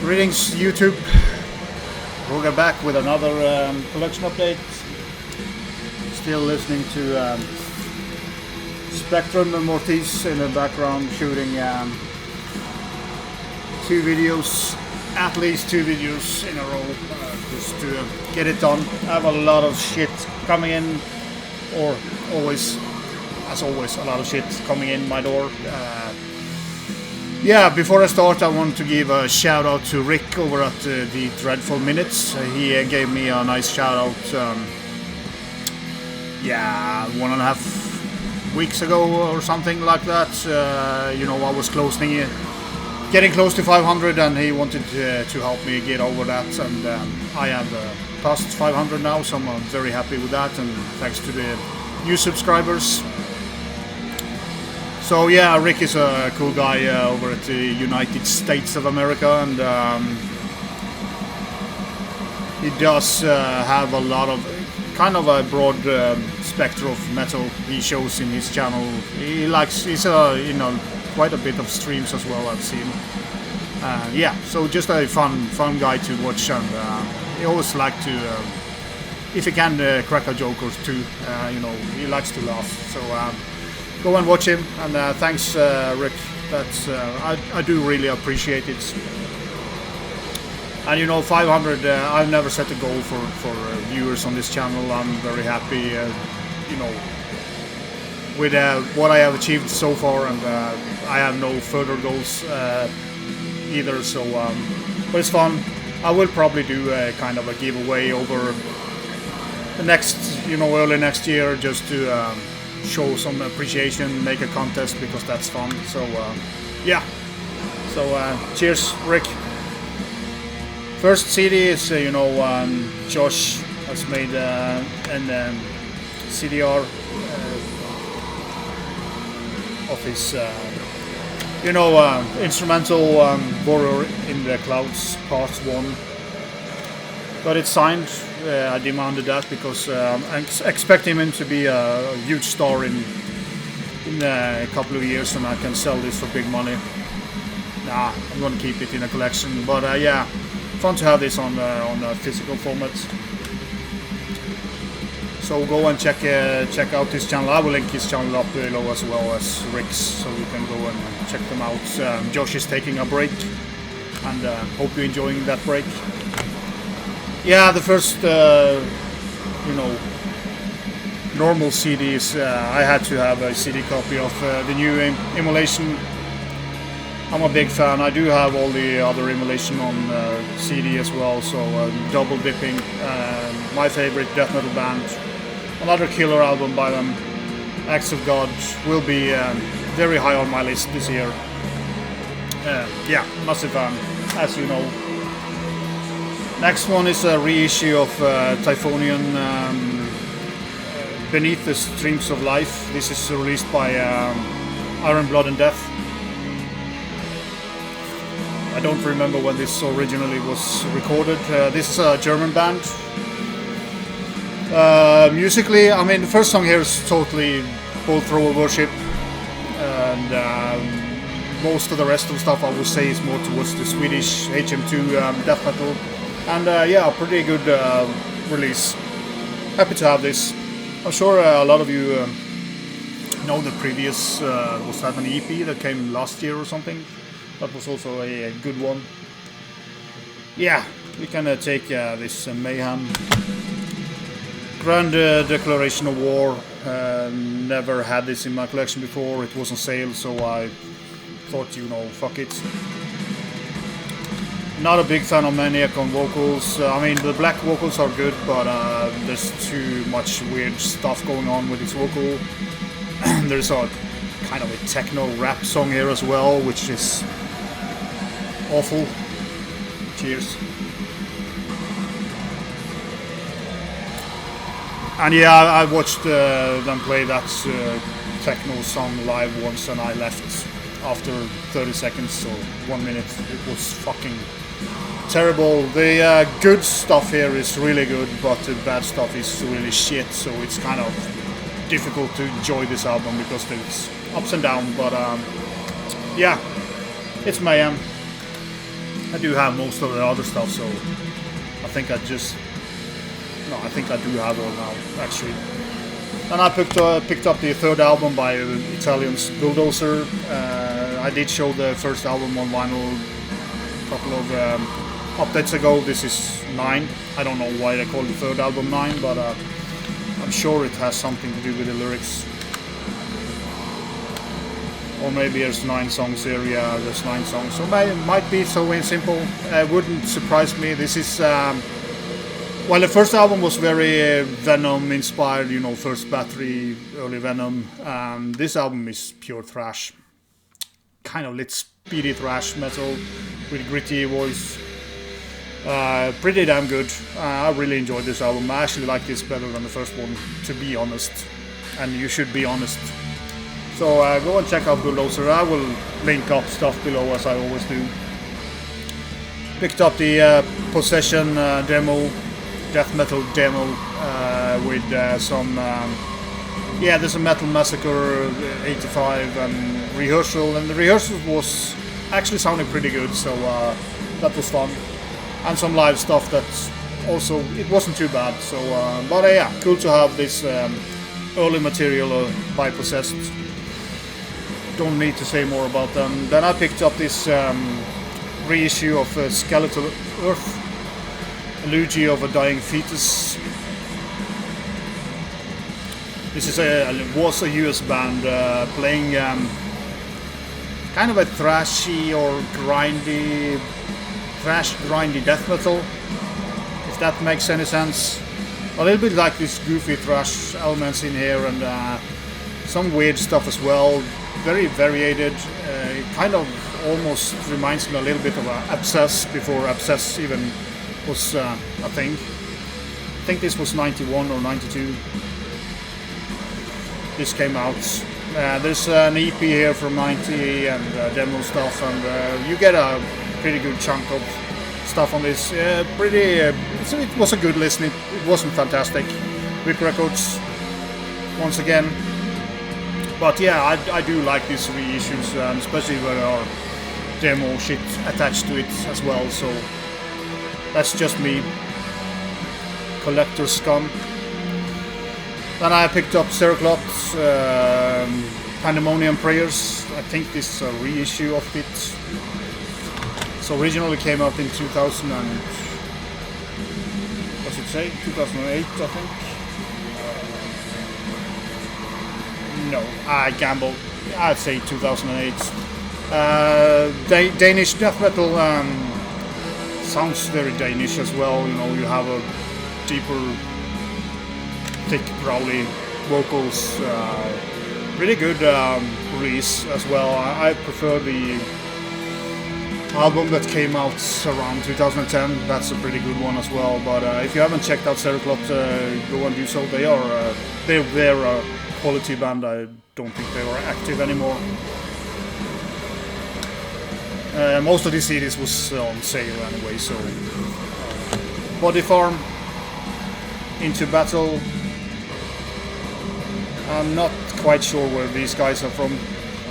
Greetings YouTube, we'll get back with another collection update. Still listening to Spectrum and Mortis in the background, shooting at least two videos in a row, just to get it done. I have a lot of shit coming in, or as always, a lot of shit coming in my door. Yeah, before I start, I want to give a shout out to Rick over at the Dreadful Minutes. He gave me a nice shout out, 1.5 weeks ago or something like that. I was getting close to 500, and he wanted to help me get over that. And I am past 500 now, so I'm very happy with that. And thanks to the new subscribers. So yeah, Rick is a cool guy over at the United States of America, and he does have a lot of kind of a broad spectrum of metal he shows in his channel. He's quite a bit of streams as well, I've seen. Yeah, so just a fun guy to watch, and he always like to, if he can, crack a joke or two. He likes to laugh. So. Go and watch him, and thanks Rick, that's I do really appreciate it. And 500, I've never set a goal for viewers on this channel. I'm very happy with what I have achieved so far, and I have no further goals either, so but it's fun. I will probably do kind of a giveaway over the next, early next year, just to show some appreciation, make a contest, because that's fun. So yeah, so cheers Rick. First CD is Josh has made an CDR of his instrumental Warrior in the Clouds Part 1. Got it signed. I demanded that because I expect him to be a huge star in a couple of years, and I can sell this for big money. Nah, I'm gonna keep it in a collection, but yeah, fun to have this on a physical format. So go and check out his channel. I will link his channel up below as well as Rick's, so you can go and check them out. Josh is taking a break, and hope you're enjoying that break. Yeah, the first, normal CDs, I had to have a CD copy of the new Immolation. I'm a big fan. I do have all the other Immolation on CD as well, so double dipping. My favorite death metal band. Another killer album by them, Acts of God, will be very high on my list this year. Yeah, massive fan, as you know. Next one is a reissue of Typhonian, Beneath the Streams of Life. This is released by Iron Blood and Death. I don't remember when this originally was recorded. This is a German band. Musically, I mean, the first song here is totally Bolt Thrower Worship, and most of the rest of the stuff I would say is more towards the Swedish HM2 death metal. And yeah, pretty good release. Happy to have this. I'm sure a lot of you know the previous, was that an EP that came last year or something? That was also a good one. Yeah, we can take this Mayhem. Grand Declaration of War. Never had this in my collection before. It was on sale, so I thought, fuck it. Not a big fan of Maniac on vocals. I mean, the black vocals are good, but there's too much weird stuff going on with his vocal. There's a kind of a techno rap song here as well, which is awful. Cheers. And yeah, I watched them play that techno song live once, and I left after 30 seconds or 1 minute. It was fucking terrible. The good stuff here is really good, but the bad stuff is really shit, so it's kind of difficult to enjoy this album because there's ups and downs, but yeah, it's Mayhem. I do have most of the other stuff, so I think I just... No, I think I do have all now, actually. And I picked up the third album by Italians Bulldozer. I did show the first album on vinyl a couple of updates ago. This is 9. I don't know why they call the third album 9, but I'm sure it has something to do with the lyrics. Or maybe there's 9 songs here. Yeah, there's 9 songs. So it might be so simple. Wouldn't surprise me. This is... well, the first album was very Venom inspired, you know, first Battery, early Venom. This album is pure thrash. Kind of lit speedy thrash metal with gritty voice. Pretty damn good. I really enjoyed this album. I actually like this better than the first one, to be honest. And you should be honest. So go and check out Bulldozer. I will link up stuff below as I always do. Picked up the Possession demo, death metal demo with some... yeah, there's a Metal Massacre 85 and rehearsal. And the rehearsal was actually sounding pretty good, so that was fun. And some live stuff that also, it wasn't too bad. So, but yeah, cool to have this early material by Possessed. Don't need to say more about them. Then I picked up this reissue of Skeletal Earth, Eulogy of a Dying Fetus. This is was a US band playing kind of a thrashy or grindy death metal, if that makes any sense. A little bit like this goofy thrash elements in here, and some weird stuff as well. Very variated. It kind of almost reminds me a little bit of Abscess, before Abscess even was a thing. I think this was 91 or 92. This came out. There's an EP here from 90 and demo stuff, and you get a pretty good chunk of stuff on this. It was a good listen. It wasn't fantastic. Vic Records, once again. But yeah, I do like these reissues, especially where there are demo shit attached to it as well. So that's just me, collector scum. Then I picked up Cerekloth, Pandemonium Prayers. I think this is a reissue of it. So originally came out in 2000 and... what's it say? 2008, I think. No, I gamble. I'd say 2008. Danish death metal sounds very Danish as well. You know, you have a deeper, thick, growly vocals. Really good release as well. I prefer the album that came out around 2010. That's a pretty good one as well. But if you haven't checked out Cerekloth, go and do so. They're a quality band. I don't think they are active anymore. Most of these CDs was on sale anyway, so Bodyfarm, Into Battle. I'm not quite sure where these guys are from.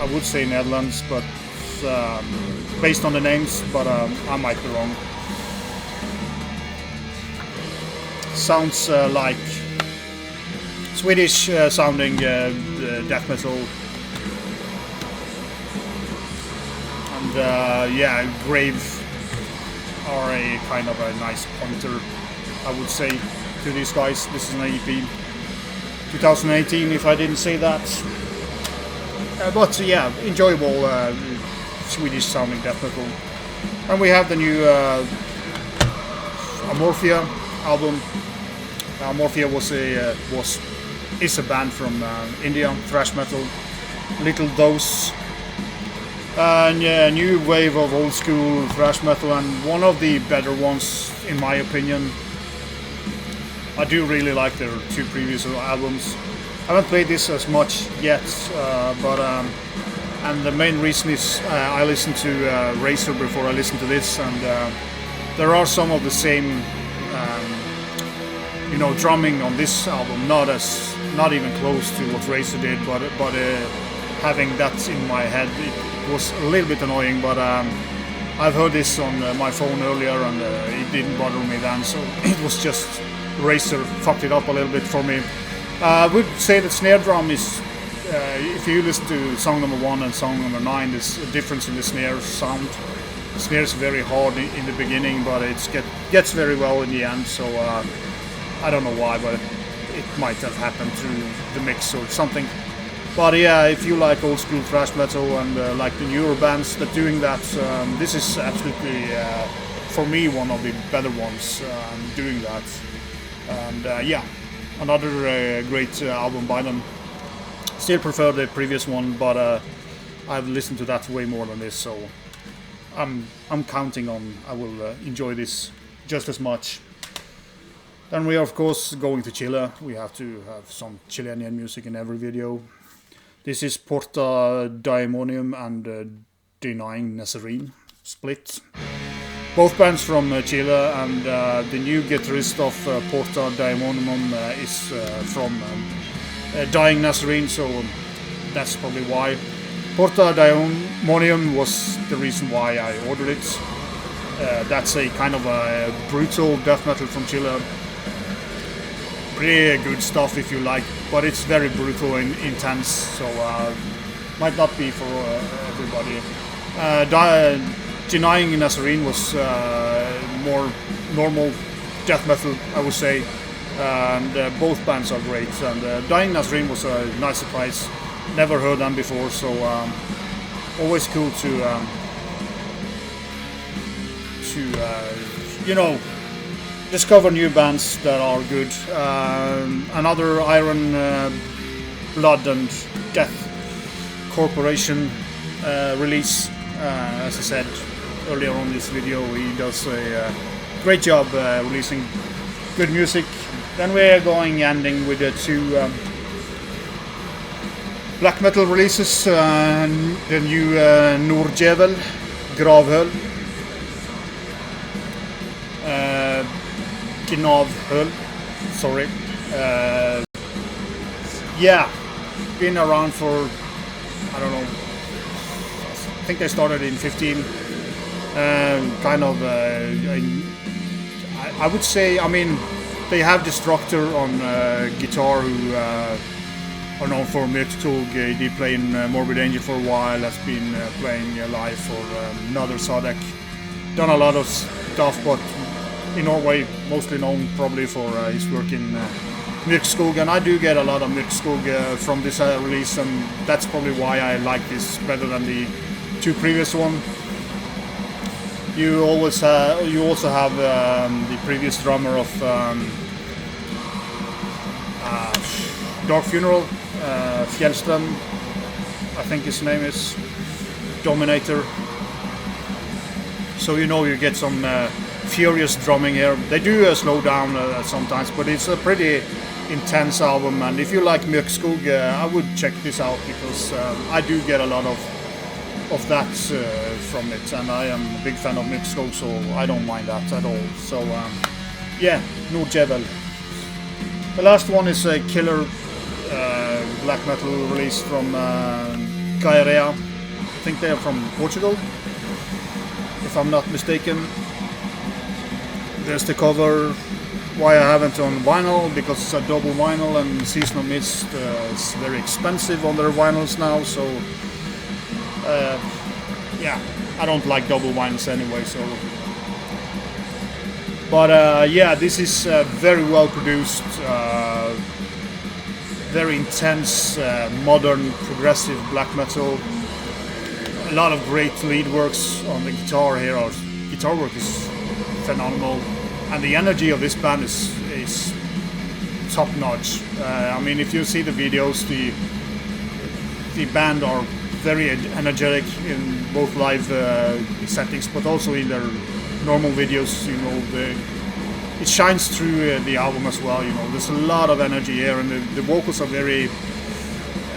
I would say Netherlands, but based on the names, but I might be wrong. Sounds like Swedish sounding death metal. And yeah, Grave are a kind of a nice pointer, I would say, to these guys. This is an EP 2018, if I didn't say that. But yeah, enjoyable Swedish sounding death metal. And we have the new Amorphia album. Amorphia is a band from India, thrash metal, little dose. And yeah, new wave of old school thrash metal, and one of the better ones in my opinion. I do really like their 2 previous albums. I haven't played this as much yet, but and the main reason is I listened to Razor before I listened to this, and there are some of the same you know, drumming on this album, not even close to what Razor did, but having that in my head, it was a little bit annoying. But I've heard this on my phone earlier, and it didn't bother me then, so it was just Razer fucked it up a little bit for me. I would say that snare drum is, if you listen to song number 1 and song number 9, there's a difference in the snare sound. The snare is very hard in the beginning, but it gets very well in the end, so I don't know why, but it might have happened through the mix or something. But yeah, if you like old school thrash metal and like the newer bands that doing that, this is absolutely, for me, one of the better ones doing that. And yeah, another great album by them. Still prefer the previous one, but I've listened to that way more than this, so I'm counting on I will enjoy this just as much. Then we are of course going to Chile. We have to have some Chilean music in every video. This is Porta, Daemonium and Denying Nazarene split. Both bands from Chile, and the new guitarist of Porta, Daemonium is from Dying Nazarene, so that's probably why. Porta Daemonium was the reason why I ordered it. That's a kind of a brutal death metal from Chile. Pretty good stuff if you like, but it's very brutal and intense, so might not be for everybody. Denying Nazarene was more normal death metal, I would say, and both bands are great. And Dying Nazarene was a nice surprise. Never heard them before, so always cool to you know, discover new bands that are good. Another Iron Blood and Death Corporation release. As I said earlier on this video, he does a great job releasing good music. Then we're ending with the 2 black metal releases. The new Nordjevel, Gnavhol. Gnavhol, sorry. Yeah, been around for, I don't know, I think they started in 15. Kind of, I would say, I mean, they have Destructor on guitar, who are known for Mirage. They play in Morbid Angel for a while, has been playing live for another Sadek. Done a lot of stuff, but in Norway, mostly known probably for his work in Mirage, and I do get a lot of Mirage from this release, and that's probably why I like this better than the 2 previous one. You also have the previous drummer of Dark Funeral, Fjellström, I think his name is, Dominator. So you know you get some furious drumming here. They do slow down sometimes, but it's a pretty intense album, and if you like Mirage, I would check this out, because I do get a lot of that from it, and I am a big fan of Mirage, so I don't mind that at all. So yeah, Nordjevel. The last one is a killer black metal release from Gaerea. I think they are from Portugal, if I'm not mistaken. There's the cover. Why I haven't on vinyl, because it's a double vinyl, and Seasonal Mist is very expensive on their vinyls now, so yeah, I don't like double vinyls anyway, so. But yeah, this is very well produced, very intense, modern, progressive black metal. A lot of great lead works on the guitar here. Our guitar work is phenomenal, and the energy of this band is top notch. I mean, if you see the videos, the band are very energetic in both live settings, but also in their normal videos. You know, it shines through the album as well. You know, there's a lot of energy here, and the vocals are very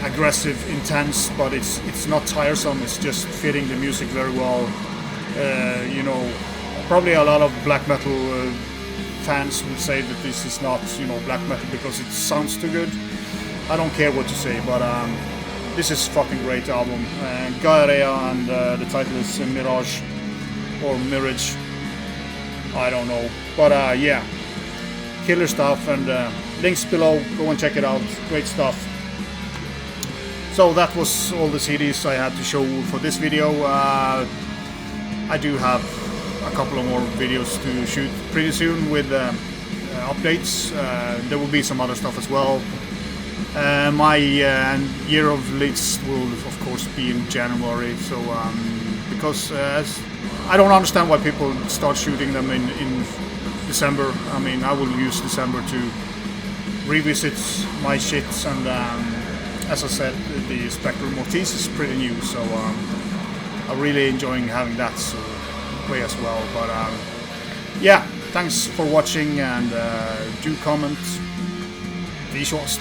aggressive, intense, but it's not tiresome. It's just fitting the music very well. You know, probably a lot of black metal fans would say that this is not, you know, black metal because it sounds too good. I don't care what you say, but this is fucking great album. Gaerea, and the title is Mirage. or Mirage. I don't know, but yeah, killer stuff, and links below, go and check it out, great stuff. So that was all the CDs I had to show for this video. I do have a couple of more videos to shoot pretty soon with updates. There will be some other stuff as well. My year of list will of course be in January, so because I don't understand why people start shooting them in December. I mean, I will use December to revisit my shits, and as I said, the Spectral Mortis is pretty new, so I'm really enjoying having that way as well. But yeah, thanks for watching, and do comment. Be short.